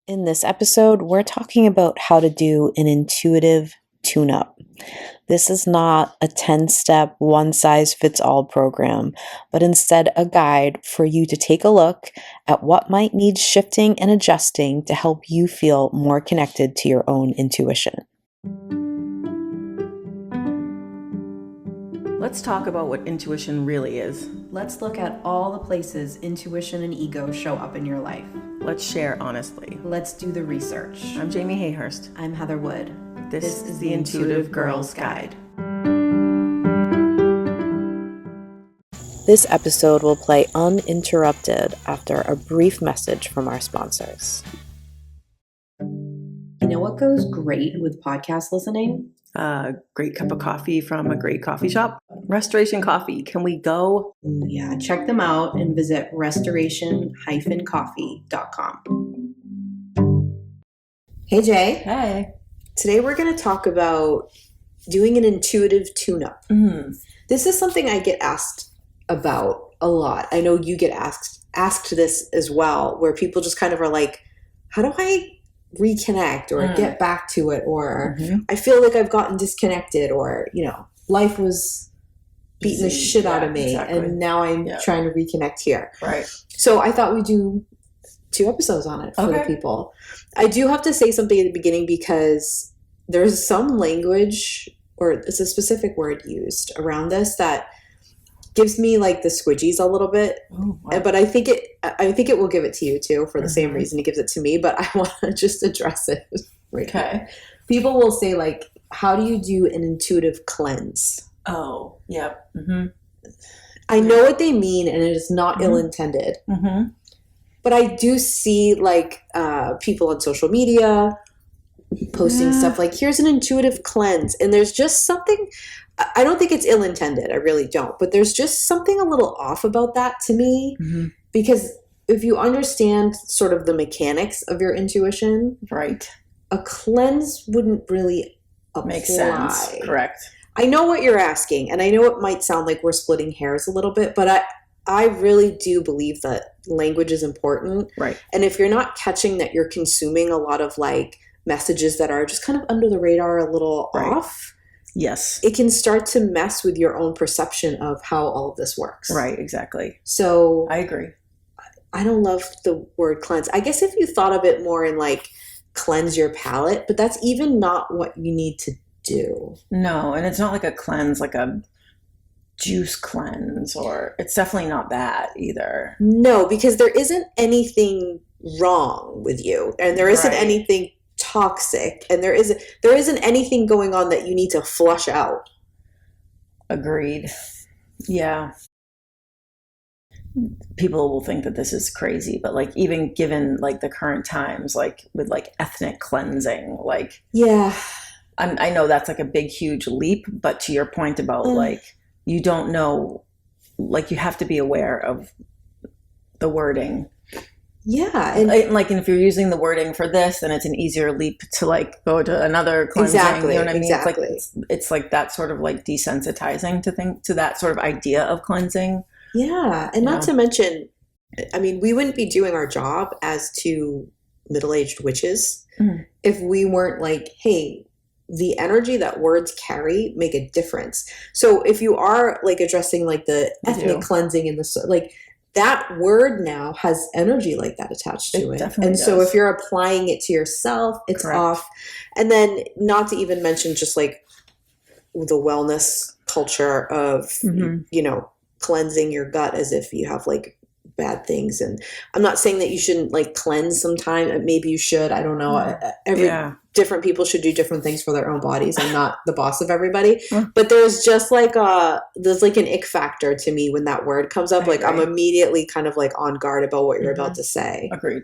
In this episode, we're talking about how to do an intuitive tune-up. This is not a 10-step, one-size-fits-all program, but instead a guide for you to take a look at what might need shifting and adjusting to help you feel more connected to your own intuition. Let's talk about what intuition really is. Let's look at all the places intuition and ego show up in your life. Let's share honestly. Let's do the research. I'm Jamie Hayhurst. I'm Heather Wood. This is the Intuitive Girls Guide. This episode will play uninterrupted after a brief message from our sponsors. You know what goes great with podcast listening? A great cup of coffee from a great coffee shop. Restoration Coffee. Can we go? Yeah, check them out and visit restoration-coffee.com. Hey Jay. Hey. Today we're going to talk about doing an intuitive tune-up. Mm-hmm. This is something I get asked about a lot. I know you get asked this as well, where people just kind of are like, how do I reconnect or get back to it? Or I feel like I've gotten disconnected, or, life was beating the shit out of me. Exactly. And now I'm trying to reconnect here. Right. So I thought we'd do 2 episodes on it for the people. I do have to say something at the beginning because there's some language, or it's a specific word used around this that gives me like the squidgies a little bit. Oh, wow. But I think it will give it to you too for the same reason it gives it to me, but I want to just address it. Okay. People will say like, how do you do an intuitive cleanse? Oh, yep. Mm-hmm. I know what they mean, and it is not ill-intended. Mm-hmm. But I do see like people on social media posting stuff like, here's an intuitive cleanse. And there's just something, I don't think it's ill-intended. I really don't. But there's just something a little off about that to me. Mm-hmm. Because if you understand sort of the mechanics of your intuition, Right. a cleanse wouldn't really apply. Makes sense. Correct. I know what you're asking. And I know it might sound like we're splitting hairs a little bit, but I really do believe that language is important. Right. And if you're not catching that you're consuming a lot of like messages that are just kind of under the radar, a little off, Yes. it can start to mess with your own perception of how all of this works. Right. Exactly. So I agree. I don't love the word cleanse. I guess if you thought of it more in like cleanse your palate, but that's even not what you need to do. No, and it's not like a cleanse, like a juice cleanse, or it's definitely not that either. No, because there isn't anything wrong with you, and there isn't anything toxic, and there isn't anything going on that you need to flush out. Agreed. Yeah. People will think that this is crazy, but like even given like the current times, like with like ethnic cleansing, like I know that's like a big huge leap, but to your point about like you don't know, like you have to be aware of the wording. Yeah. And if you're using the wording for this, then it's an easier leap to like go to another cleansing. Exactly. You know what I mean? Exactly. It's like that sort of like desensitizing to that sort of idea of cleansing. Yeah. And not to mention, I mean, we wouldn't be doing our job as 2 middle-aged witches if we weren't like, hey, the energy that words carry make a difference. So if you are like addressing like the ethnic cleansing and the like, that word now has energy like that attached to it. And does. so if you're applying it to yourself, it's off. And then not to even mention just like the wellness culture of, cleansing your gut as if you have like bad things. And I'm not saying that you shouldn't like cleanse sometime. Maybe you should. I don't know. Different people should do different things for their own bodies. I'm not the boss of everybody. But there's just like there's like an ick factor to me when that word comes up. Like I'm immediately kind of like on guard about what you're about to say. Agreed.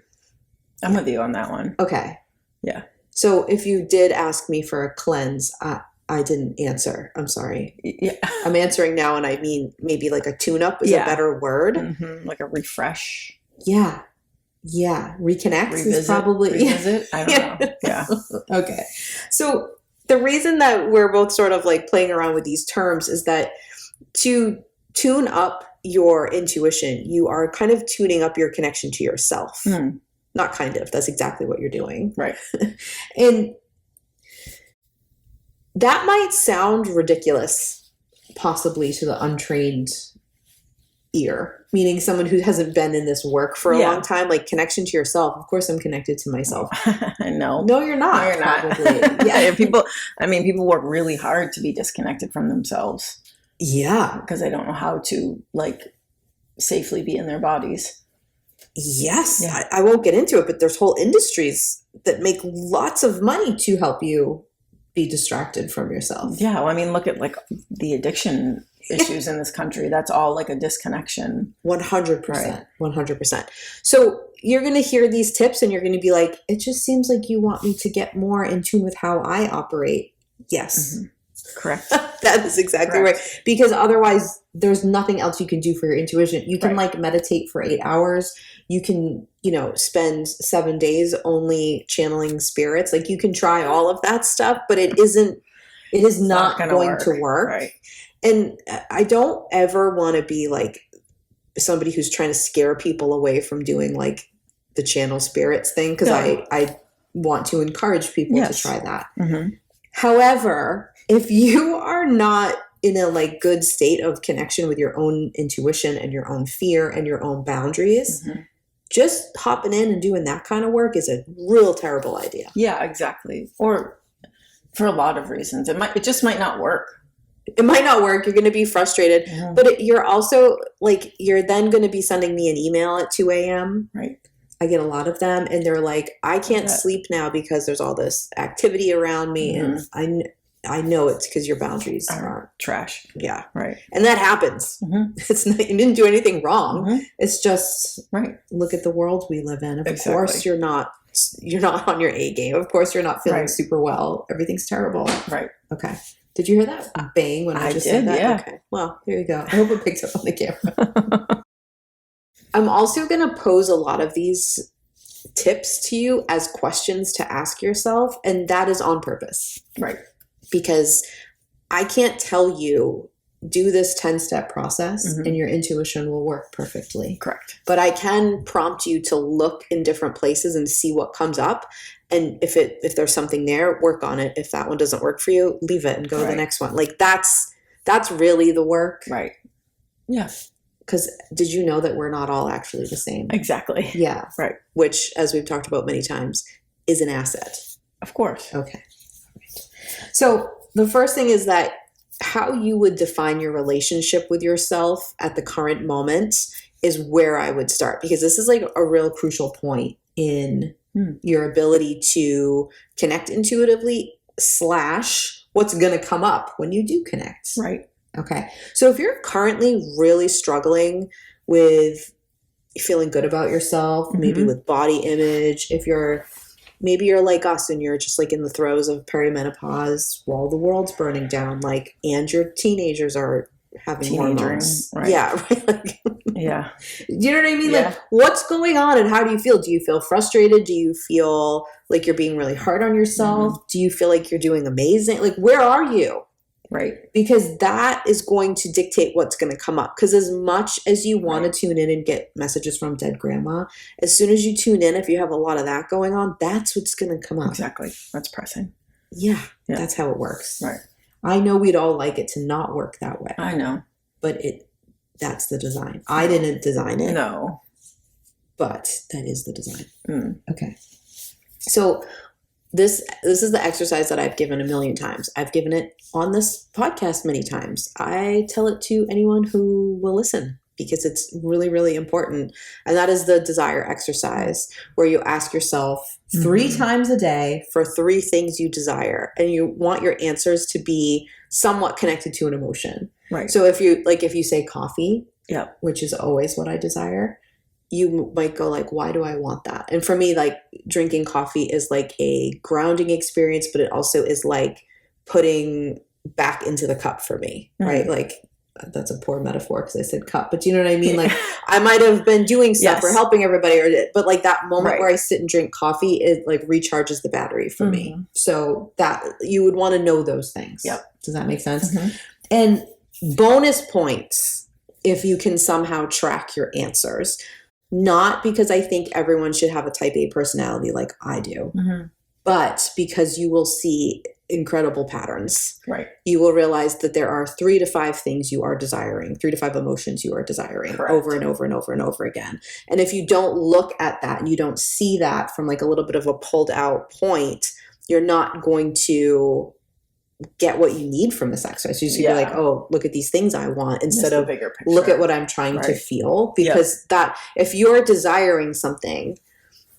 I'm with you on that one. Okay. Yeah. So if you did ask me for a cleanse, I didn't answer. I'm sorry. Yeah. I'm answering now, and I mean maybe like a tune-up is a better word. Mm-hmm. Like a refresh. Yeah. Yeah. Reconnect is probably... Revisit? I don't know. Yeah. Okay. So the reason that we're both sort of like playing around with these terms is that to tune up your intuition, you are kind of tuning up your connection to yourself. not kind of, that's exactly what you're doing. Right. And that might sound ridiculous, possibly to the untrained ear, meaning someone who hasn't been in this work for a long time, like connection to yourself. Of course, I'm connected to myself. No. No, you're not. No, you're not. Probably. Yeah. People work really hard to be disconnected from themselves. Yeah. Because they don't know how to like safely be in their bodies. Yes. Yeah. I won't get into it, but there's whole industries that make lots of money to help you be distracted from yourself. Yeah. Well, I mean, look at like the addiction issues in this country. That's all like a disconnection. 100%. Right. 100%. So you're going to hear these tips and you're going to be like, it just seems like you want me to get more in tune with how I operate. Yes. Mm-hmm. Correct. That is exactly Correct. right. Because otherwise there's nothing else you can do for your intuition. You can like meditate for 8 hours. You can, spend 7 days only channeling spirits. Like you can try all of that stuff, but it is not going to work. Right. And I don't ever want to be like somebody who's trying to scare people away from doing like the channel spirits thing. Because I want to encourage people to try that. Mm-hmm. However, if you are not in a like good state of connection with your own intuition and your own fear and your own boundaries, just hopping in and doing that kind of work is a real terrible idea. Yeah, exactly. Or for a lot of reasons, it just might not work. It might not work. You're going to be frustrated, but you're also like, you're then going to be sending me an email at 2 a.m. Right. I get a lot of them and they're like, I can't sleep now because there's all this activity around me. And I know it's because your boundaries are trash. Yeah. Right. And that happens. It's not, you didn't do anything wrong. It's just, look at the world we live in. Of course you're not on your A game. Of course you're not feeling super well. Everything's terrible. Right. Okay. Did you hear that bang when I just said that? Yeah. Okay. Well, there you go. I hope it picks up on the camera. I'm also going to pose a lot of these tips to you as questions to ask yourself, and that is on purpose. Right. Because I can't tell you, do this 10-step process and your intuition will work perfectly. Correct. But I can prompt you to look in different places and see what comes up. And if there's something there, work on it. If that one doesn't work for you, leave it and go to the next one. Like that's really the work. Right. Yeah. Because did you know that we're not all actually the same? Exactly. Yeah. Right. Which, as we've talked about many times, is an asset. Of course. Okay. So the first thing is that how you would define your relationship with yourself at the current moment is where I would start, because this is like a real crucial point in your ability to connect intuitively / what's going to come up when you do connect. Right. Okay. So if you're currently really struggling with feeling good about yourself, maybe with body image, maybe you're like us and you're just like in the throes of perimenopause while the world's burning down, like, and your teenagers are having hormones. Right. Yeah. Right. Like, yeah. Do you know what I mean? Yeah. Like, what's going on and how do you feel? Do you feel frustrated? Do you feel like you're being really hard on yourself? Do you feel like you're doing amazing? Like, where are you? Right. Because that is going to dictate what's going to come up. Because as much as you want to tune in and get messages from dead grandma, as soon as you tune in, if you have a lot of that going on, that's what's going to come up. Exactly. That's pressing. Yeah. That's how it works. Right. I know we'd all like it to not work that way. I know. But that's the design. I didn't design it. No. But that is the design. Okay. So this is the exercise that I've given a million times. I've given it on this podcast many times. I tell it to anyone who will listen because it's really, really important. And that is the desire exercise, where you ask yourself 3 times a day for 3 things you desire. And you want your answers to be somewhat connected to an emotion. Right. So if you say coffee, yeah, which is always what I desire, you might go like, why do I want that? And for me, like, drinking coffee is like a grounding experience, but it also is like putting back into the cup for me, right? Like, that's a poor metaphor because I said cup, but you know what I mean? Like, I might have been doing stuff or helping everybody, but like that moment where I sit and drink coffee, it like recharges the battery for me. So that you would want to know those things. Yep. Does that make sense? And bonus points if you can somehow track your answers. not because I think everyone should have a type A personality like I do, but because you will see incredible patterns. Right. You will realize that there are 3 to 5 things you are desiring, 3 to 5 emotions you are desiring Correct. over and over and over and over again. And if you don't look at that and you don't see that from like a little bit of a pulled out point, you're not going to get what you need from this exercise. You're just gonna be like, oh, look at these things I want, instead of bigger picture. look at what I'm trying to feel. Because that, if you're desiring something,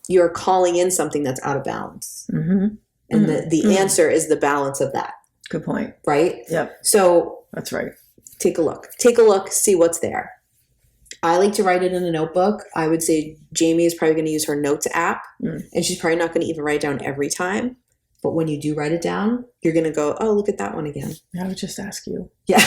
you're calling in something that's out of balance. And the answer is the balance of that. Good point. Right? Yep. So that's right. Take a look. Take a look, see what's there. I like to write it in a notebook. I would say Jamie is probably going to use her Notes app, and she's probably not going to even write it down every time. But when you do write it down, you're going to go, oh, look at that one again. I would just ask you. Yeah.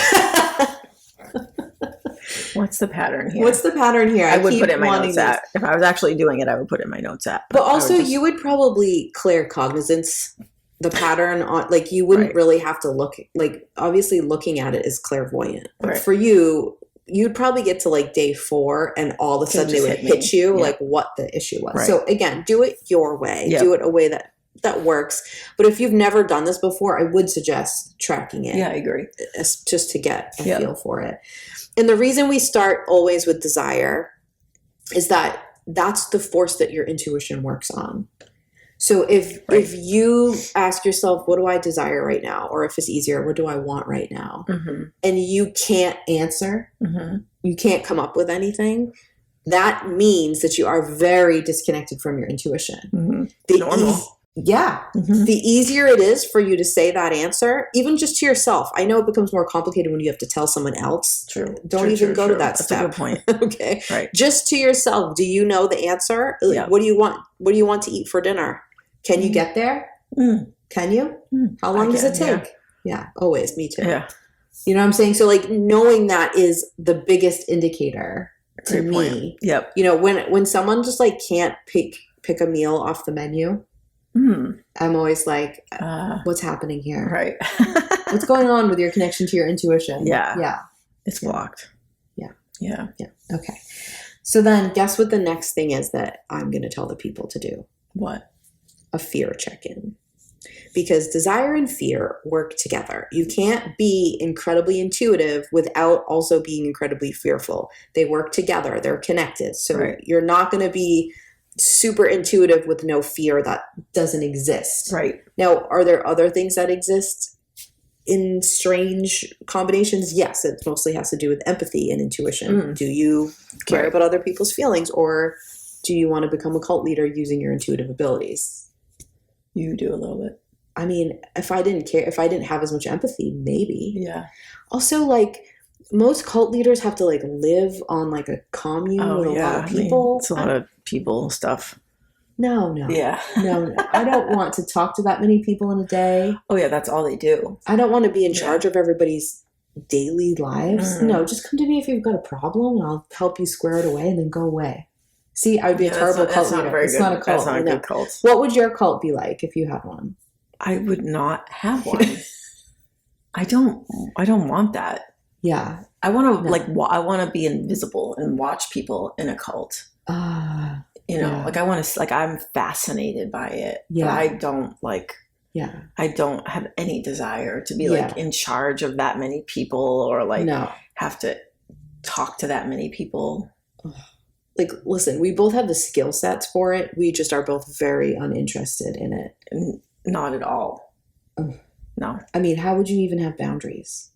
What's the pattern here? What's the pattern here? I would put it in my notes app. If I was actually doing it, I would put it in my notes app. But also, you would probably clear cognizance the pattern on, like, you wouldn't really have to look, like, obviously looking at it is clairvoyant. But for you, you'd probably get to like day 4 and all of a sudden it would hit you like what the issue was. So again, do it your way. Do it a way that works. But if you've never done this before, I would suggest tracking it. Yeah, I agree. Just to get a feel for it. And the reason we start always with desire is that that's the force that your intuition works on. So if you ask yourself, what do I desire right now? Or if it's easier, what do I want right now? And you can't answer, you can't come up with anything, that means that you are very disconnected from your intuition. Normal. The easier it is for you to say that answer, even just to yourself. I know it becomes more complicated when you have to tell someone else. Don't even go to that step. That's a good point. Okay. Right. Just to yourself, do you know the answer? What do you want? What do you want to eat for dinner? Can you get there? Can you? How long does it take? Yeah, always. Me too. Yeah. You know what I'm saying? So like knowing that is the biggest indicator to me. Yep. You know, when someone just like can't pick a meal off the menu, I'm always like, what's happening here? Right. What's going on with your connection to your intuition? Yeah. It's blocked. Yeah. Okay. So then guess what the next thing is that I'm going to tell the people to do? What? A fear check-in. Because desire and fear work together. You can't be incredibly intuitive without also being incredibly fearful. They work together. They're connected. So you're not going to be super intuitive with no fear. That doesn't exist. Right. Now, are there other things that exist in strange combinations? Yes, it mostly has to do with empathy and intuition. Do you care about other people's feelings, or do you want to become a cult leader using your intuitive abilities? You do a little bit. I mean, if I didn't care, if I didn't have as much empathy, maybe. Yeah. Also, like, most cult leaders have to like live on like a commune with a lot of people. It's a lot of people stuff. No. Yeah. No. I don't want to talk to that many people in a day. Oh yeah, that's all they do. I don't want to be in charge of everybody's daily lives. No, just come to me if you've got a problem and I'll help you square it away and then go away. See, I would be a terrible cult leader. It's not a cult. That's not a good cult. What would your cult be like if you had one? I would not have one. I don't want that. Yeah. I want to I want to be invisible and watch people in a cult. Like I want to, like, I'm fascinated by it. Yeah. But I don't I don't have any desire to be like in charge of that many people or like have to talk to that many people. Like, listen, we both have the skill sets for it. We just are both very uninterested in it. Not at all. No. I mean, how would you even have boundaries?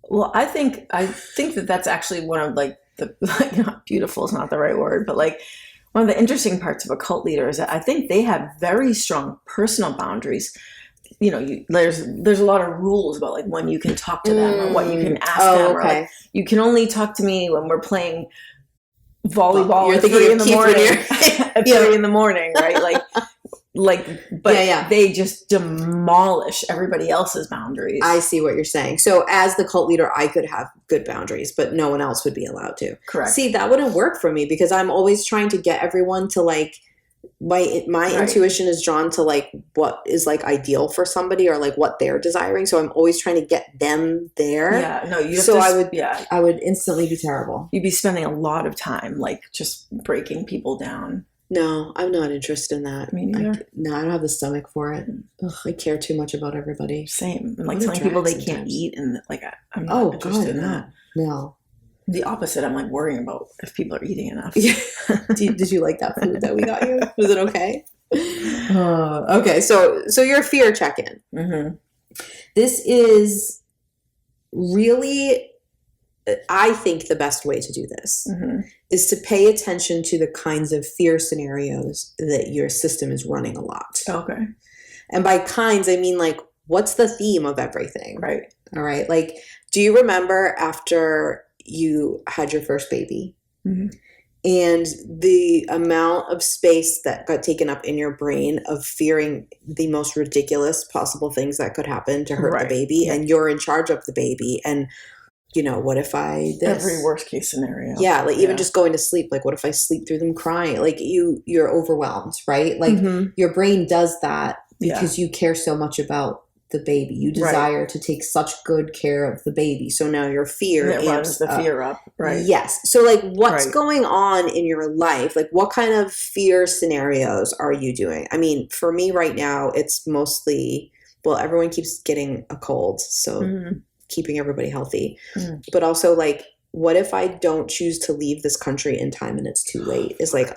Well, I think that that's actually one of like the, like, not beautiful is not the right word, but like one of the interesting parts of a cult leader is that I think they have very strong personal boundaries. You know, there's a lot of rules about like when you can talk to them or what you can ask them. Or like, you can only talk to me when we're playing volleyball at 3 in the morning. At 3 in the morning, right? They just demolish everybody else's boundaries. I see what you're saying. So as the cult leader, I could have good boundaries, but no one else would be allowed to. Correct. See, that wouldn't work for me because I'm always trying to get everyone to like my Right. intuition is drawn to like what is like ideal for somebody or like what they're desiring. So I'm always trying to get them there. Yeah, no, you have So to, I would instantly be terrible. you'd be spending a lot of time like just breaking people down. No, I'm not interested in that. Me neither. No, I don't have the stomach for it. Ugh, I care too much about everybody. Same. And like I'm a telling people they drag can't sometimes. eat, and like I'm not Oh interested God, in that. no. The opposite. I'm like worrying about if people are eating enough. Yeah. Did you like that food that we got you? Was it okay? Okay, so your fear check-in. Mm-hmm. This is really, I think the best way to do this Mm-hmm. is to pay attention to the kinds of fear scenarios that your system is running a lot. Okay. And by kinds, I mean like, what's the theme of everything? Right. All right. Like, do you remember after you had your first baby Mhm. and the amount of space that got taken up in your brain of fearing the most ridiculous possible things that could happen to hurt Right. the baby, Yeah. and you're in charge of the baby, and you know, what if I this? Every worst case scenario. Yeah, like even Yeah. just going to sleep, like what if I sleep through them crying? Like you're overwhelmed, right? Like Mhm. your brain does that Yeah. because you care so much about the baby. You Right. desire to take such good care of the baby. So now your fear And it runs amps the up. fear up. Right. Yes. So like what's Right. going on in your life? Like what kind of fear scenarios are you doing? I mean, for me right now, it's mostly, well, everyone keeps getting a cold. So Mhm. keeping everybody healthy. Mhm. But also like, what if I don't choose to leave this country in time and it's too late? Is like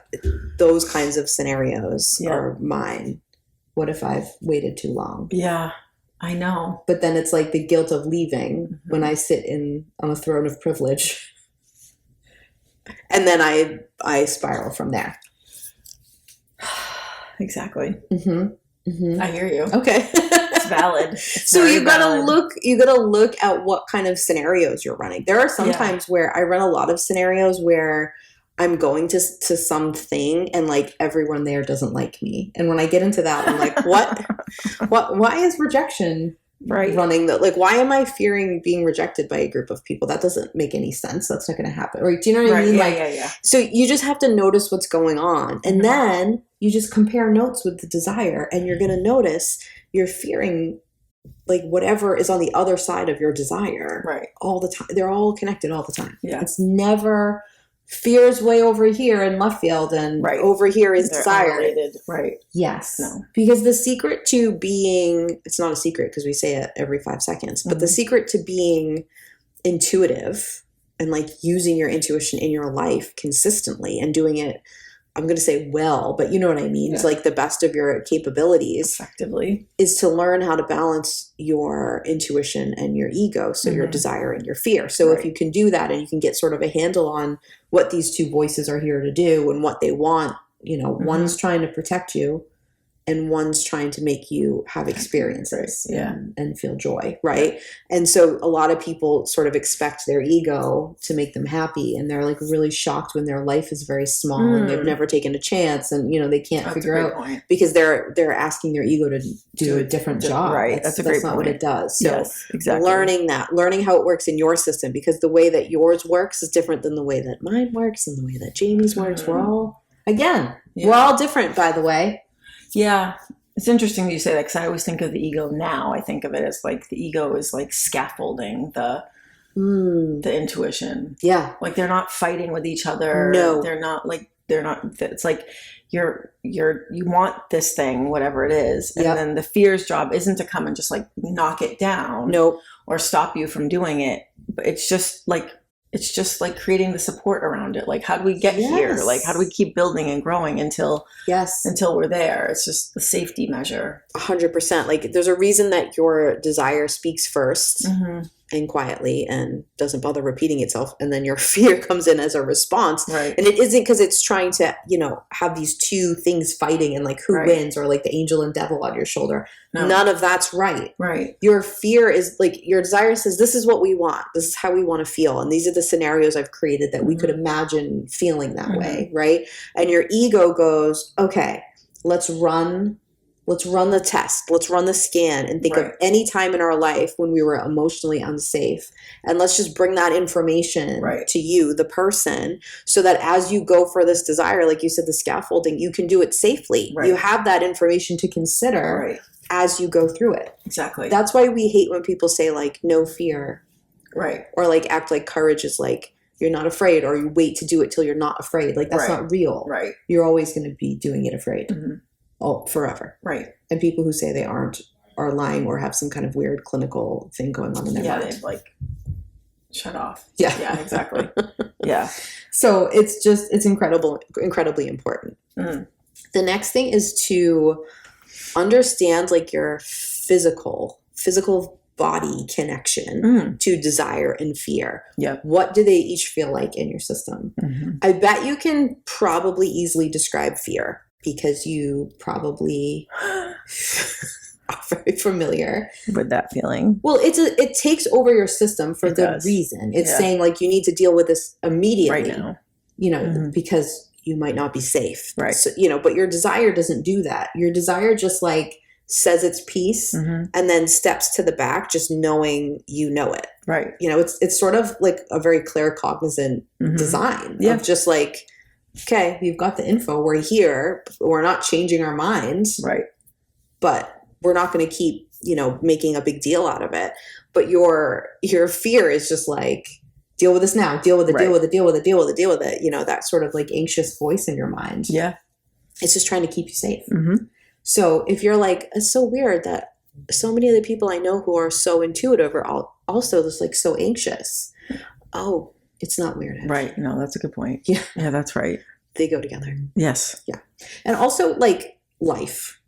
those kinds of scenarios Yeah. are mine. What if I've waited too long? Yeah. I know. But then it's like the guilt of leaving Mhm. when I sit on a throne of privilege. And then I spiral from there. Exactly. I I hear you. Okay. It's valid. It's So very you gotta valid. you gotta look at what kind of scenarios you're running. There are some Yeah. times where I run a lot of scenarios where I'm going to something and like everyone there doesn't like me. And when I get into that, I'm like, why is rejection Right. running like why am I fearing being rejected by a group of people? That doesn't make any sense. That's not gonna happen. Or do you know what I Right. mean? Yeah, Like yeah. so you just have to notice what's going on. And Mhm. then you just compare notes with the desire and you're going to notice you're fearing like whatever is on the other side of your desire Right. all the time. They're all connected all the time. Yeah. It's never fear's way over here in left field and Right. over here is They're desire. unrelated. Right. Yes. No. Because the secret to being, it's not a secret because we say it every 5 seconds, but the Mhm. secret to being intuitive and like using your intuition in your life consistently and doing it, I'm going to say well, but you know what I mean? It's Yeah. like the best of your capabilities Effectively. is to learn how to balance your intuition and your ego. So your Mhm. desire and your fear. So if Right. you can do that and you can get sort of a handle on what these two voices are here to do and what they want, you know, Mhm. one's trying to protect you and one's trying to make you have experiences Right, yeah. and feel joy, right? And so a lot of people sort of expect their ego to make them happy, and they're like really shocked when their life is very small and they've Mm. never taken a chance, and you know they can't That's figure a out great point. because they're asking their ego to do Do a different di- job. right, that's a great not what point. it does. So Yes, exactly. learning how it works in your system, because the way that yours works is different than the way that mine works and the way that Jamie's works. We're all Yeah. we're all different, by the way. Yeah. It's interesting that you say that because I always think of the ego now. I think of it as like the ego is like scaffolding the intuition. Yeah. Like they're not fighting with each other. No. They're not. It's like you want this thing, whatever it is. And Yep. then the fear's job isn't to come and just like knock it down. Nope. Or stop you from doing it. But it's just like creating the support around it. Like how do we get here? Yes. Like how do we keep building and growing until Yes. we're there? It's just the safety measure. 100%. Like there's a reason that your desire speaks first Mm-hmm. and quietly and doesn't bother repeating itself, and then your fear comes in as a response. Right. And it isn't because it's trying to, you know, have these two things fighting and like who Right. wins, or like the angel and devil on your shoulder. No. None of that's right. Right. Your fear is like your desire says, this is what we want. This is how we want to feel. And these are the scenarios I've created that we could imagine feeling that Mhm. way. Right. And your ego goes, okay, let's run Let's run the test. Let's run the scan and think of any time in our life when we were emotionally unsafe. And let's just bring that information to you, the person, so that as you go for this desire, like you said, the scaffolding, you can do it safely. You have that information to consider as you go through it. Exactly. That's why we hate when people say like, no fear. Right. Or like act like courage is like, you're not afraid, or you wait to do it till you're not afraid. Like that's not real. Right. You're always going to be doing it afraid. Oh, forever. Right. And people who say they aren't are lying or have some kind of weird clinical thing going on in their mind. Yeah, they've like shut off. Yeah. Yeah, exactly. Yeah. So it's incredibly important. The next thing is to understand like your physical body connection to desire and fear. What do they each feel like in your system? I bet you can probably easily describe fear, because you probably are very familiar with that feeling. Well, it takes over your system for good reason. It's saying like you need to deal with this immediately right now, you know, because you might not be safe. Right. So, you know, but your desire doesn't do that. Your desire just like says its piece and then steps to the back, just knowing you know it. Right. You know, it's sort of like a very claircognizant design of just like, okay, you've got the info. We're here. We're not changing our minds. Right. But we're not going to keep, you know, making a big deal out of it. But your fear is just like, deal with this now. Deal with it. Deal with it. Deal with it. Deal with it. Deal with it. You know, that sort of like anxious voice in your mind. Yeah. It's just trying to keep you safe. So if you're like, it's so weird that so many of the people I know who are so intuitive are also just like so anxious. Oh, it's not weird. Actually. Right. No, that's a good point. Yeah. Yeah, that's right. They go together. Yes. Yeah. And also like life.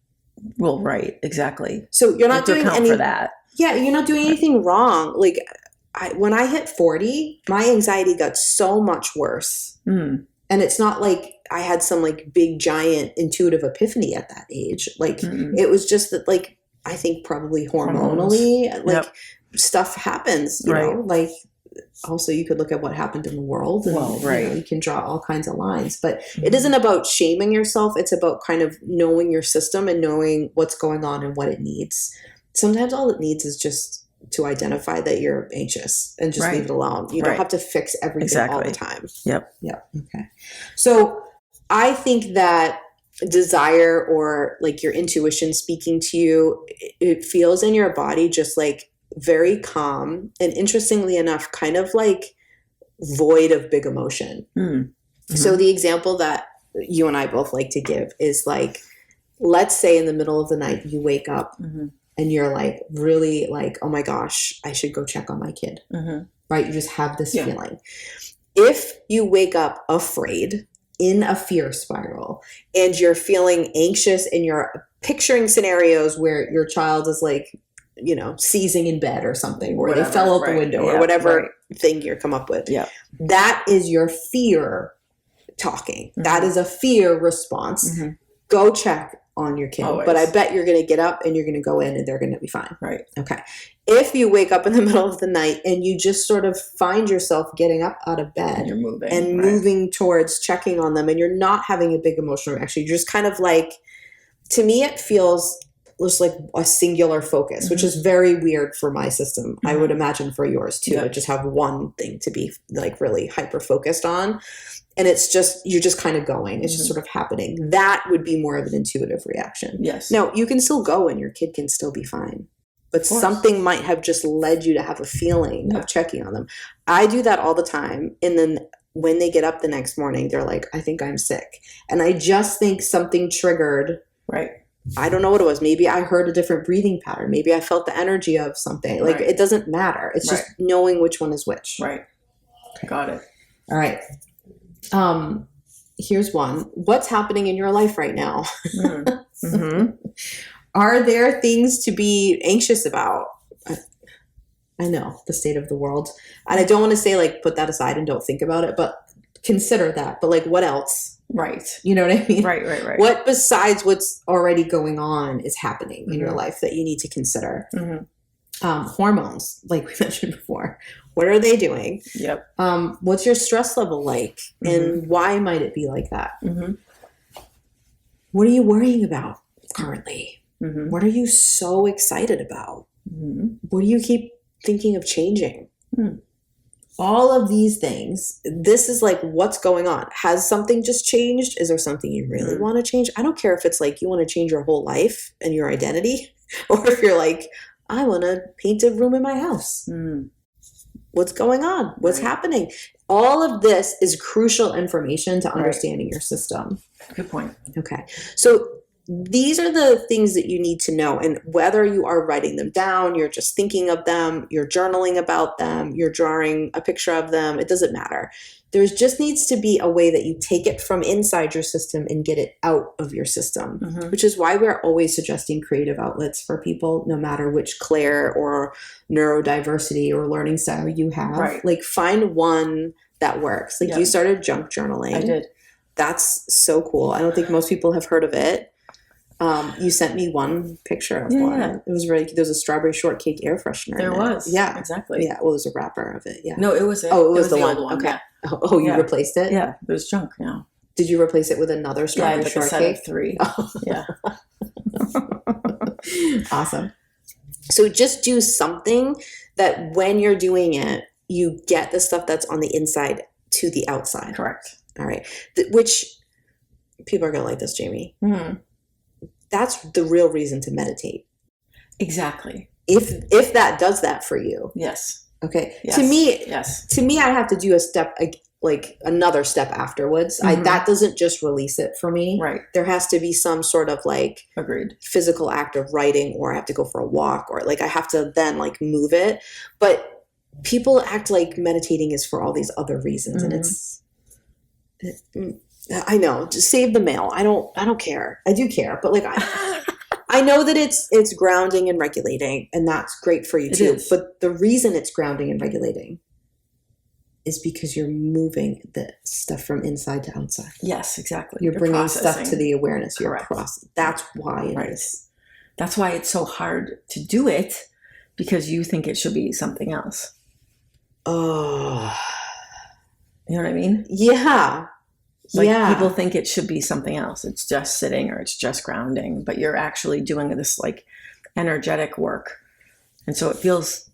Well, right. Exactly. So you're not doing anything for that. Yeah. You're not doing anything wrong. Like when I hit 40, my anxiety got so much worse. And it's not like I had some like big giant intuitive epiphany at that age. Like it was just that like, I think probably hormonally, like stuff happens, you know, like also you could look at what happened in the world and you know, you can draw all kinds of lines, but it isn't about shaming yourself. It's about kind of knowing your system and knowing what's going on and what it needs. Sometimes all it needs is just to identify that you're anxious and just leave it alone. You don't have to fix everything all the time. Yep. Okay. So I think that desire or like your intuition speaking to you, it feels in your body just like very calm and interestingly enough, kind of like void of big emotion. So the example that you and I both like to give is like, let's say in the middle of the night, you wake up and you're like, really like, oh my gosh, I should go check on my kid. Right. You just have this feeling. If you wake up afraid in a fear spiral and you're feeling anxious and you're picturing scenarios where your child is like, you know, seizing in bed or something, or they fell out the window or whatever thing you come up with. That is your fear talking. That is a fear response. Go check on your kid. Always. But I bet you're going to get up and you're going to go in and they're going to be fine. Right. Okay. If you wake up in the middle of the night and you just sort of find yourself getting up out of bed and moving towards checking on them and you're not having a big emotional reaction, you're just kind of like, to me, it feels just like a singular focus, which is very weird for my system. I would imagine for yours too, to just have one thing to be like really hyper focused on. And it's just, you're just kind of going, it's just sort of happening. That would be more of an intuitive reaction. Yes. Now you can still go and your kid can still be fine, but something might have just led you to have a feeling of checking on them. I do that all the time. And then when they get up the next morning, they're like, I think I'm sick. And I just think something triggered. Right. I don't know what it was. Maybe I heard a different breathing pattern. Maybe I felt the energy of something. Like it doesn't matter. It's just knowing which one is which. Right. Got it. All right. Here's one. What's happening in your life right now? Are there things to be anxious about? I know the state of the world. And I don't want to say like, put that aside and don't think about it, but consider that. But like, what else? Right. You know what I mean? Right. What besides what's already going on is happening in your life that you need to consider? Hormones, like we mentioned before. What are they doing? Yep. What's your stress level like? And why might it be like that? What are you worrying about currently? Mm-hmm. What are you so excited about? Mm-hmm. What do you keep thinking of changing? Hmm. All of these things, this is like what's going on. Has something just changed? Is there something you really want to change? I don't care if it's like you want to change your whole life and your identity, or if you're like, I want to paint a room in my house. What's going on? What's happening? All of this is crucial information to understanding your system. Good point. Okay. So these are the things that you need to know. And whether you are writing them down, you're just thinking of them, you're journaling about them, you're drawing a picture of them, it doesn't matter. There just needs to be a way that you take it from inside your system and get it out of your system, which is why we're always suggesting creative outlets for people, no matter which Claire or neurodiversity or learning style you have. Right. Like find one that works. Like you started junk journaling. I did. That's so cool. I don't think most people have heard of it. You sent me one picture of one. Yeah. It was really, there was a strawberry shortcake air freshener. There was. Yeah. Exactly. Yeah. Well, it was a wrapper of it. Yeah. No, it was it. Oh, it was the old one. Okay. Yeah. Oh, you Yeah. replaced it? Yeah. It was junk now. Did you replace it with another Yeah, I strawberry had like a set shortcake? of 3. Oh. Yeah. Awesome. So just do something that when you're doing it, you get the stuff that's on the inside to the outside. Correct. All right. Which people are going to like this, Jamie. That's the real reason to meditate. Exactly. If that does that for you. Yes. Okay. Yes. To me, I have to do a step, like another step afterwards. That doesn't just release it for me. Right. There has to be some sort of like Agreed. physical act of writing, or I have to go for a walk, or like I have to then like move it. But people act like meditating is for all these other reasons, and I know, just save the mail. I don't care. I do care, but like I know that it's grounding and regulating, and that's great for you It too. is. But the reason it's grounding and regulating is because you're moving the stuff from inside to outside. Yes, exactly. You're bringing stuff processing. to the awareness. You're Correct. processing. That's why it Right. is. That's why it's so hard to do it, because you think it should be something else. Oh, You know what I mean? yeah. Like yeah. people think it should be something else. It's just sitting or it's just grounding, but you're actually doing this like energetic work. And so it feels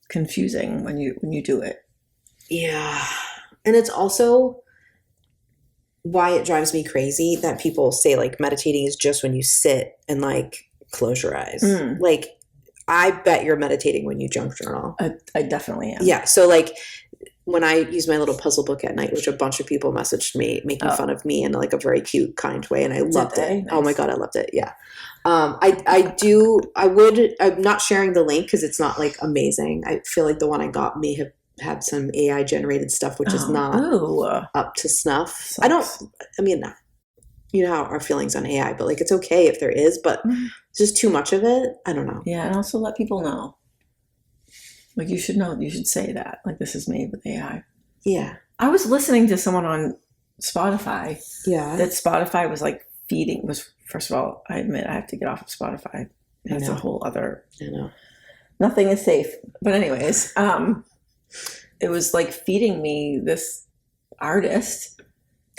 confusing when you do it. Yeah. And it's also why it drives me crazy that people say like meditating is just when you sit and like close your eyes. Like I bet you're meditating when you junk journal. I definitely am. Yeah. So like when I use my little puzzle book at night, which a bunch of people messaged me making fun of me in like a very cute, kind way. And I loved it. Nice. Oh my God, I loved it. Yeah. I'm not sharing the link because it's not like amazing. I feel like the one I got may have had some AI generated stuff, which is not up to snuff. Sucks. You know how our feelings on AI, but like, it's okay if there is, but just too much of it. I don't know. Yeah. And also let people know. Like you should know, you should say that. Like this is made with AI. Yeah. I was listening to someone on Spotify. Yeah. That Spotify was like first of all, I admit I have to get off of Spotify. That's a whole other. I know. Nothing is safe. But anyways, it was like feeding me this artist,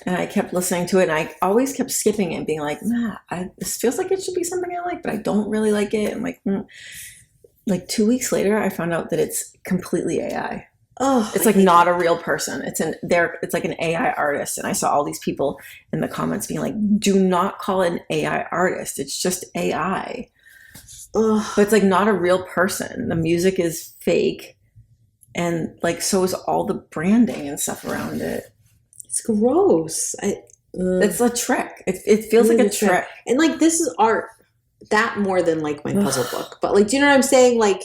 and I kept listening to it, and I always kept skipping it and being like, nah, this feels like it should be something I like, but I don't really like it. I'm like, Like 2 weeks later, I found out that it's completely AI. Oh, It's like not a real person. It's like an AI artist. And I saw all these people in the comments being like, do not call it an AI artist. It's just AI. Oh, But it's like not a real person. The music is fake. And like, so is all the branding and stuff around it. it's gross. It's a trick. It feels like a trick. And like, this is art. That more than like my puzzle book. But like, do you know what I'm saying? Like,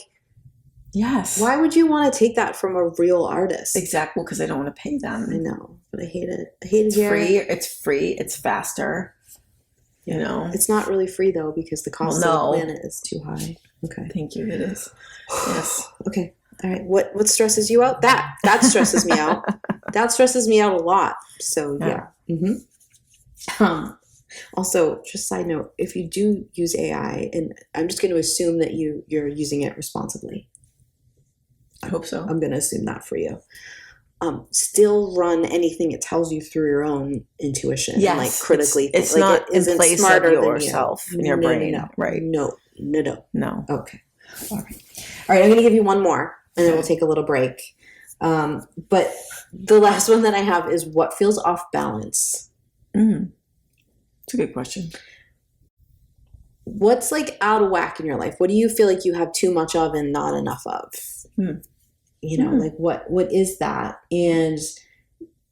Yes. why would you want to take that from a real artist? Exactly. Because I don't want to pay them. I know, but I hate it. I hate it It's here. free. It's free. It's faster. You know. It's not really free though, because the cost of the planet is too high. Okay. Thank you. It is. Yes. Okay. All right. What stresses you out? That stresses me out. That stresses me out a lot. So yeah. Also, just side note, if you do use AI, and I'm just going to assume that you're using it responsibly. I hope so. I'm going to assume that for you. still run anything it tells you through your own intuition. Yes, And like critically. It's like, not it isn't in place smarter of than yourself you. in your No, brain. no. Right. No. No. Okay. All right. I'm going to give you one more, and then we'll take a little break. But the last one that I have is what feels off balance. It's a good question. What's like out of whack in your life? What do you feel like you have too much of and not enough of? You know, like what is that? And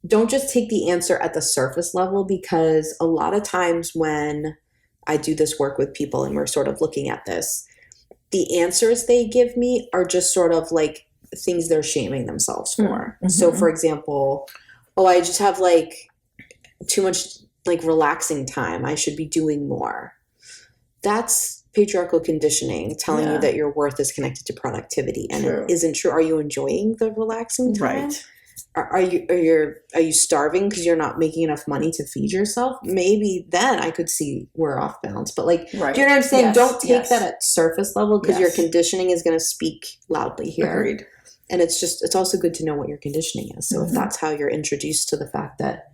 don't just take the answer at the surface level, because a lot of times when I do this work with people and we're sort of looking at this, the answers they give me are just sort of like things they're shaming themselves for. So for example, I just have like too much like relaxing time. I should be doing more. That's patriarchal conditioning telling you that your worth is connected to productivity, and it isn't true. Are you enjoying the relaxing time? Right. Are you starving because you're not making enough money to feed yourself? Maybe then I could see we're off balance. But like, do you know what I'm saying? Yes, Don't take that at surface level, because your Yes. conditioning is going to speak loudly here. Agreed. And it's also good to know what your conditioning is. So if that's how you're introduced to the fact that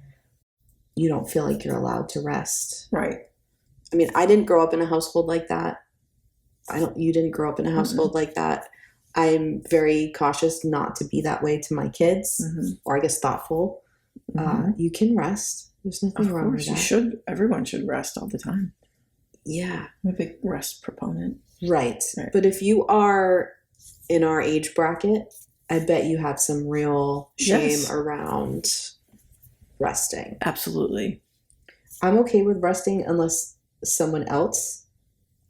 you don't feel like you're allowed to rest. Right. I mean, I didn't grow up in a household like that. You didn't grow up in a household like that. I'm very cautious not to be that way to my kids, or I guess thoughtful. You can rest. There's nothing wrong with that. You should. Everyone should rest all the time. Yeah. I'm a big rest proponent. Right. But if you are in our age bracket, I bet you have some real shame around resting. Absolutely. I'm okay with resting unless someone else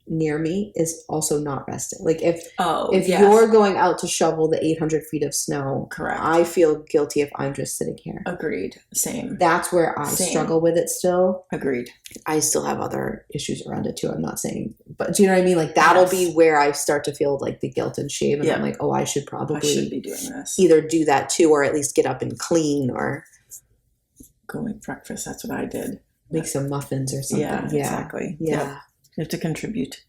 near me is also not resting. Like if you're going out to shovel the 800 feet of snow, correct, I feel guilty if I'm just sitting here. Agreed. Same. That's where I struggle with it still. Agreed. I still have other issues around it too. I'm not saying, but do you know what I mean? Like that'll be where I start to feel like the guilt and shame, and I'm like, I should be doing this. Either do that too, or at least get up and clean, or go make breakfast. That's what I did. Make some muffins or something. Yeah, exactly. Yeah. You have to contribute.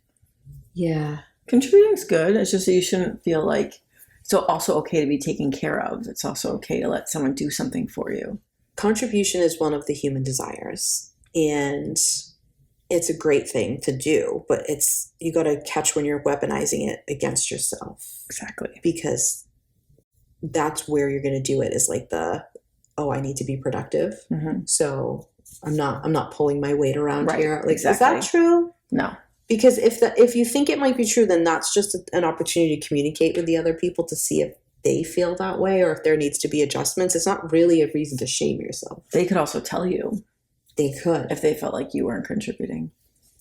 Yeah. Contributing's good. It's just that you shouldn't feel like it's also okay to be taken care of. It's also okay to let someone do something for you. Contribution is one of the human desires, and it's a great thing to do, but you got to catch when you're weaponizing it against yourself. Exactly. Because that's where you're going to do it, is like I need to be productive. So I'm not pulling my weight around here. Like, is that true? No. Because if you think it might be true, then that's just an opportunity to communicate with the other people to see if they feel that way, or if there needs to be adjustments. It's not really a reason to shame yourself. They could also tell you. They could. If they felt like you weren't contributing.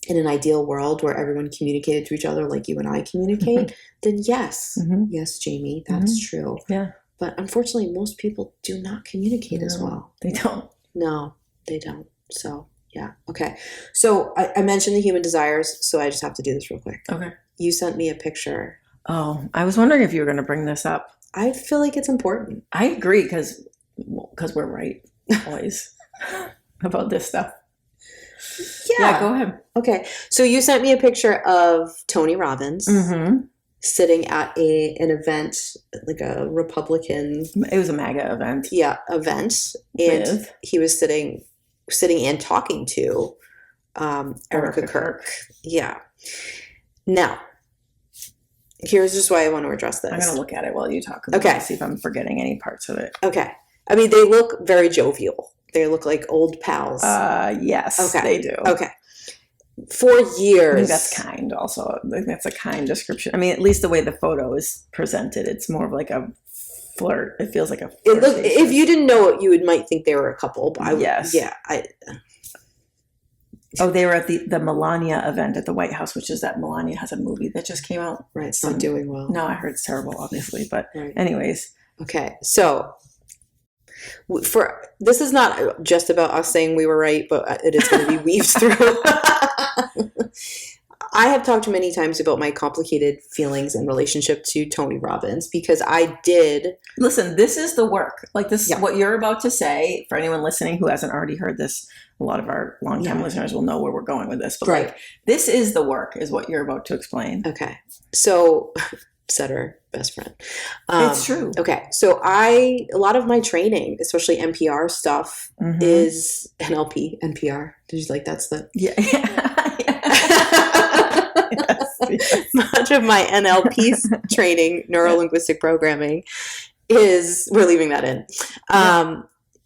In an ideal world where everyone communicated to each other like you and I communicate, then yes. Yes, Jamie, that's true. Yeah. But unfortunately, most people do not communicate as well. They don't. No, they don't. So, yeah. Okay. So I mentioned the human desires, so I just have to do this real quick. Okay. You sent me a picture. Oh, I was wondering if you were going to bring this up. I feel like it's important. I agree, because we're right always about this stuff. Yeah, go ahead. Okay. So you sent me a picture of Tony Robbins sitting at an event, like a Republican. It was a MAGA event. Yeah, event. And he was sitting and talking to Erica Kirk. Yeah. Now, here's just why I want to address this. I'm going to look at it while you talk about it, see if I'm forgetting any parts of it. Okay. I mean, they look very jovial. They look like old pals. Yes, they do. Okay. For years. I think that's kind also. I think that's a kind description. I mean, at least the way the photo is presented, it's more of like a flirt. It feels like a flirt. If you didn't know it, you might think they were a couple. But they were at the Melania event at the White House, which is that Melania has a movie that just came out. Right, it's not doing well. No, I heard it's terrible, obviously. But anyways. Okay, so this is not just about us saying we were right, but it is going to be weaved through. I have talked many times about my complicated feelings in relationship to Tony Robbins, because I did. Listen, this is the work. Like this, what you're about to say, for anyone listening who hasn't already heard this, a lot of our longtime listeners will know where we're going with this. But like, this is the work, is what you're about to explain. Okay. So etc. Best friend. It's true. Okay, so a lot of my training, especially NPR stuff, is NLP, NPR. Did you like that's the yeah. Yes. Much of my NLP training, neuro linguistic programming, we're leaving that in.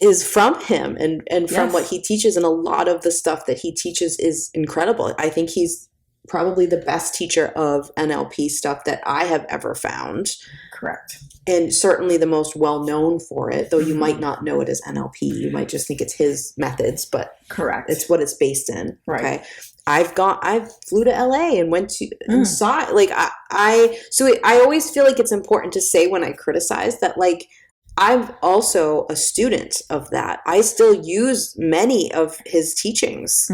Is from him and from what he teaches, and a lot of the stuff that he teaches is incredible. I think he's probably the best teacher of NLP stuff that I have ever found. Correct. And certainly the most well known for it, though you might not know it as NLP. You might just think it's his methods, but correct. It's what it's based in. Right. Okay. I flew to LA and went to and saw it. Like I always feel like it's important to say when I criticize that, like, I'm also a student of that. I still use many of his teachings,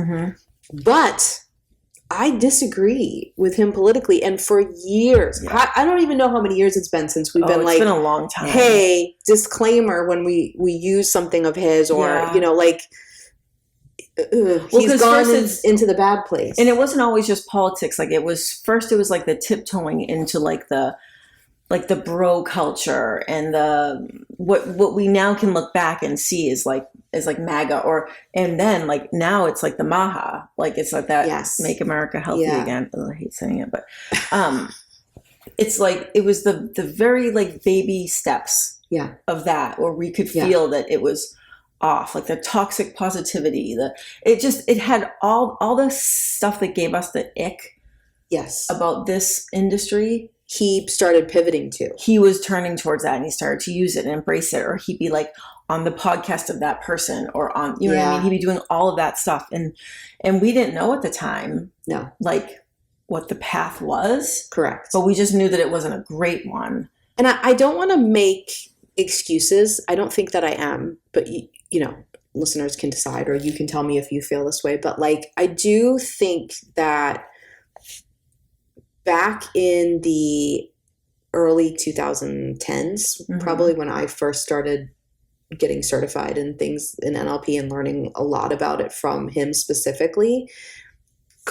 but I disagree with him politically. And for years, I don't even know how many years it's been since we've been like, it's been a long time. Hey, disclaimer when we use something of his, or, you know, like, he's gone into the bad place. And it wasn't always just politics. Like it was like the tiptoeing into like the bro culture and the what we now can look back and see is like MAGA, and then like now it's like the MAHA, like it's like that Make America Healthy Again. I hate saying it, but it's like it was the very like baby steps of that where we could feel that it was off, like the toxic positivity, it had all the stuff that gave us the ick about this industry. He started pivoting to. He was turning towards that, and he started to use it and embrace it, or he'd be like on the podcast of that person, or on, you know what I mean? He'd be doing all of that stuff. And we didn't know at the time, like what the path was. Correct. But we just knew that it wasn't a great one. And I don't want to make excuses. I don't think that I am, but you know, listeners can decide, or you can tell me if you feel this way. But like, I do think that back in the early 2010s, probably when I first started getting certified in things in NLP and learning a lot about it from him specifically,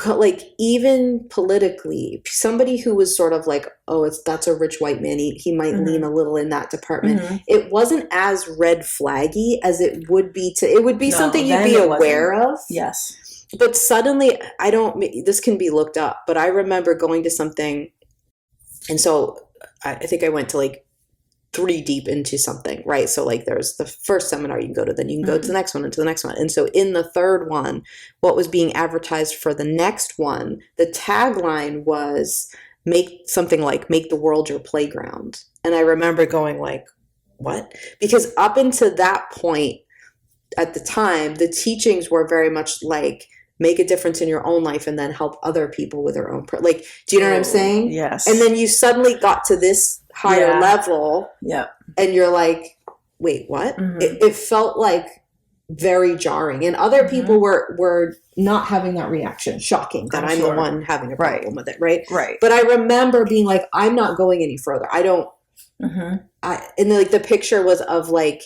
like even politically, somebody who was sort of like, oh, that's a rich white man, he might lean a little in that department. It wasn't as red flaggy as it would be something you'd be aware of. Yes. But suddenly, this can be looked up, but I remember going to something, and so I think I went to like 3 deep into something, right? So like there's the first seminar you can go to, then you can go to the next one and to the next one. And so in the third one, what was being advertised for the next one, the tagline was make the world your playground. And I remember going like, what? Because up until that point, at the time, the teachings were very much like, make a difference in your own life and then help other people with their own. Like, do you know what I'm saying? Yes. And then you suddenly got to this higher level. Yeah. And you're like, wait, what? It felt like very jarring. And other people were not having that reaction. Shocking that I'm the one having a problem with it. Right. Right. But I remember being like, I'm not going any further. I don't, and like the picture was of like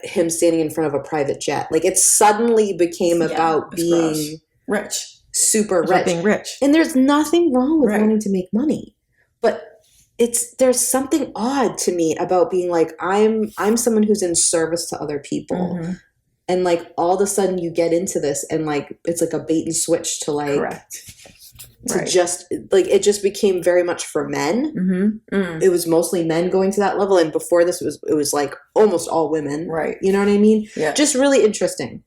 him standing in front of a private jet. Like it suddenly became about being rich, super rich, being rich. And there's nothing wrong with wanting to make money, but there's something odd to me about being like, I'm someone who's in service to other people. And like all of a sudden you get into this and like, it's like a bait and switch to like, just like, it just became very much for men. It was mostly men going to that level. And before this it was like almost all women. Right. You know what I mean? Yeah. Just really interesting.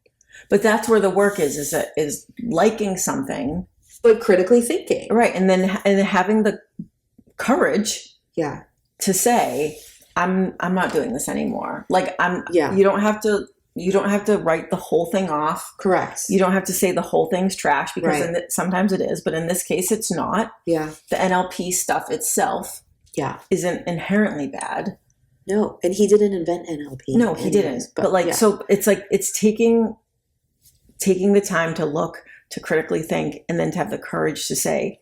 But that's where the work is liking something. But critically thinking. Right. And then having the courage to say, I'm not doing this anymore. Like you don't have to write the whole thing off. Correct. You don't have to say the whole thing's trash because sometimes it is, but in this case it's not. Yeah. The NLP stuff itself isn't inherently bad. No. And he didn't invent NLP. No, he didn't. But like, so it's like, it's taking the time to look, to critically think, and then to have the courage to say,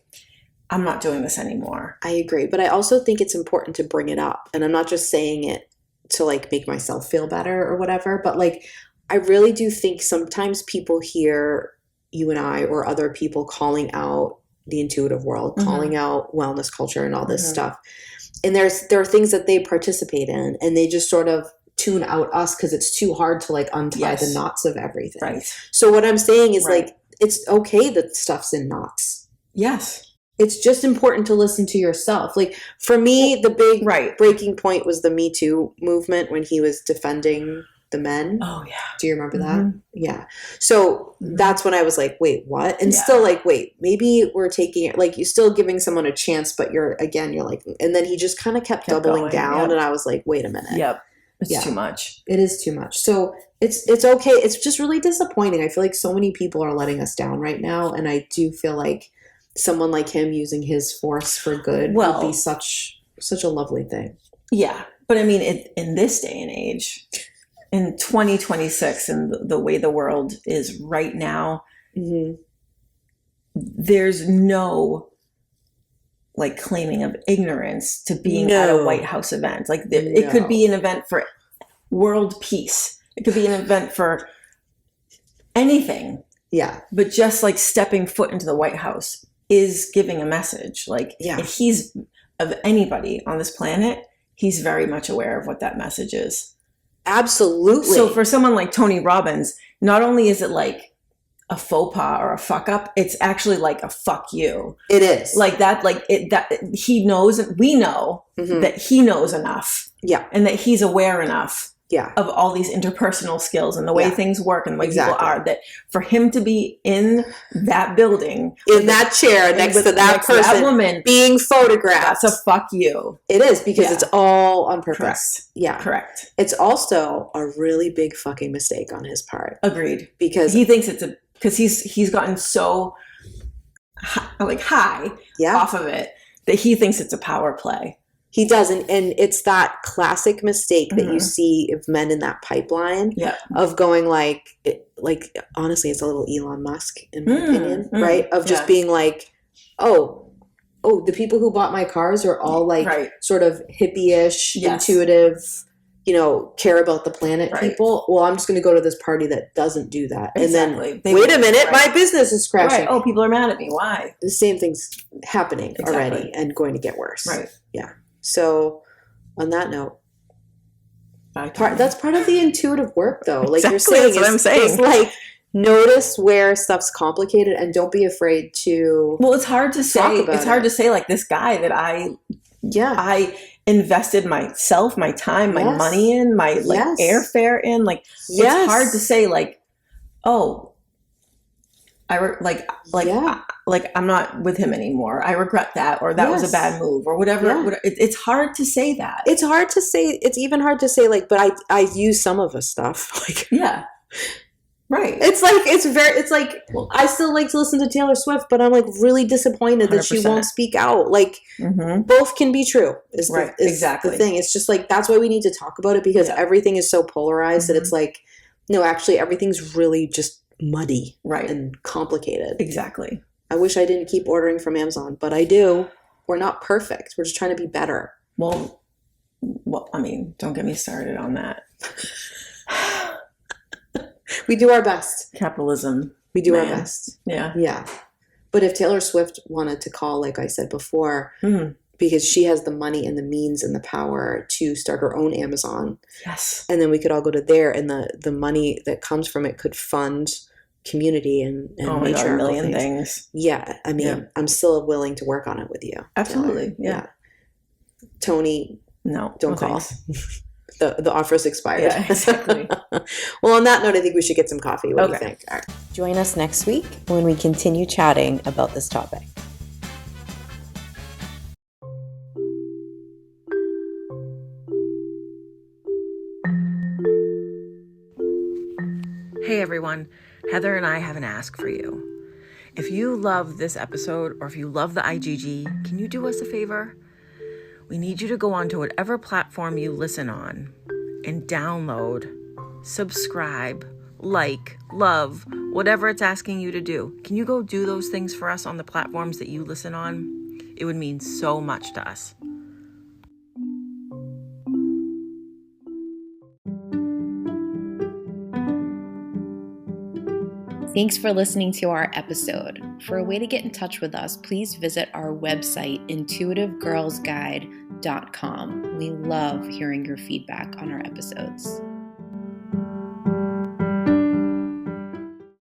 I'm not doing this anymore. I agree. But I also think it's important to bring it up. And I'm not just saying it to like make myself feel better or whatever, but like, I really do think sometimes people hear you and I or other people calling out the intuitive world, Mhm. calling out wellness culture and all this Mhm. stuff. And there are things that they participate in, and they just sort of tune out us because it's too hard to like untie the Yes. knots of everything. Right. So what I'm saying is Right. like, it's okay that stuff's in knots. Yes. It's just important to listen to yourself. Like for me, the big Right. breaking point was the Me Too movement when he was defending the men. Oh yeah. Do you remember that? Mhm. Yeah. So Mhm. that's when I was like, wait, what? And Yeah. still like, wait, maybe we're taking it, like you're still giving someone a chance, but you're like, and then he just kind of kept doubling going, down. yep. And I was like, wait a minute. Yep. It's Yeah. too much. It is too much. So it's okay. It's just really disappointing. I feel like so many people are letting us down right now. And I do feel like someone like him using his force for good would be such a lovely thing. Yeah. But I mean, in this day and age, in 2026 and the way the world is right now, Mm-hmm. there's no like claiming of ignorance to being at a No. White House event. Like it could be an event for world peace. It could be an event for anything. Yeah. But just like stepping foot into the White House is giving a message. Like Yeah. if he's of anybody on this planet, he's very much aware of what that message is. Absolutely. So for someone like Tony Robbins, not only is it like a faux pas or a fuck up, it's actually like a fuck you. It is. Like that, that he knows, we know Mhm. that he knows enough. Yeah. And that he's aware enough Yeah. of all these interpersonal skills and the way Yeah. things work and the way Exactly. people are, that for him to be in that building In that chair next to that next to person that woman, being photographed. that's a fuck you. It is because Yeah. it's all on purpose. Correct. Yeah. Correct. It's also a really big fucking mistake on his part Agreed. because He thinks it's because he's gotten so high yeah, off of it that he thinks it's a power play. he does, and it's that classic mistake that you Mhm. see of men in that pipeline Yeah. of going like honestly, it's a little Elon Musk in my opinion, mm, right? Of just yeah. being like, oh, the people who bought my cars are all like Right. sort of hippie-ish, Yes. intuitive, care about the planet Right. people. Well, I'm just going to go to this party that doesn't do that. Exactly. And then, wait a minute, Right. my business is crashing. Right. Oh, people are mad at me. Why? The same thing's happening already Exactly. and going to get worse. Right. Yeah. So on that note, Bye, that's part of the intuitive work though. Like you're Exactly, saying, that's what I'm saying. is like notice where stuff's complicated and don't be afraid to Well, it's hard to say. about It's hard it. to say like this guy that I invested myself, my time, my Yes. money in, my like Yes. airfare in. Like Yes. it's hard to say like, oh, Yeah. I'm not with him anymore. I regret that, or that was a Yes. bad move, or whatever. Yeah. It's hard to say that. It's hard to say. It's even hard to say like, but I use some of the stuff. Like Yeah. Right. it's like Well- I still like to listen to Taylor Swift, but I'm like really disappointed that she 100%. won't speak out. Like Mm-hmm. both can be true. Is Right, the exactly. thing. It's just like that's why we need to talk about it because Yeah. everything is so polarized that Mhm. it's like no, actually everything's really just muddy Right. and complicated. Exactly. I wish I didn't keep ordering from Amazon, but I do. We're not perfect. We're just trying to be better. Well, I mean, don't get me started on that. We do our best. Capitalism. We do our Man. best. Yeah. Yeah. But if Taylor Swift wanted to call, like I said before, Mhm. because she has the money and the means and the power to start her own Amazon, Yes. and then we could all go to there, and the money that comes from it could fund community and Oh my God, a matriarchal million things. Yeah, I mean, Yeah. I'm still willing to work on it with you. Absolutely. Taylor. Yeah. Tony, No. don't no call. thanks. The offer's expired. Yeah, exactly. Well, on that note, I think we should get some coffee. What do you Okay. think? All right. Join us next week when we continue chatting about this topic. Hey everyone, Heather and I have an ask for you. If you love this episode or if you love the IGG, can you do us a favor? We need you to go onto whatever platform you listen on and download, subscribe, like, love, whatever it's asking you to do. Can you go do those things for us on the platforms that you listen on? It would mean so much to us. Thanks for listening to our episode. For a way to get in touch with us, please visit our website, intuitivegirlsguide.com. We love hearing your feedback on our episodes.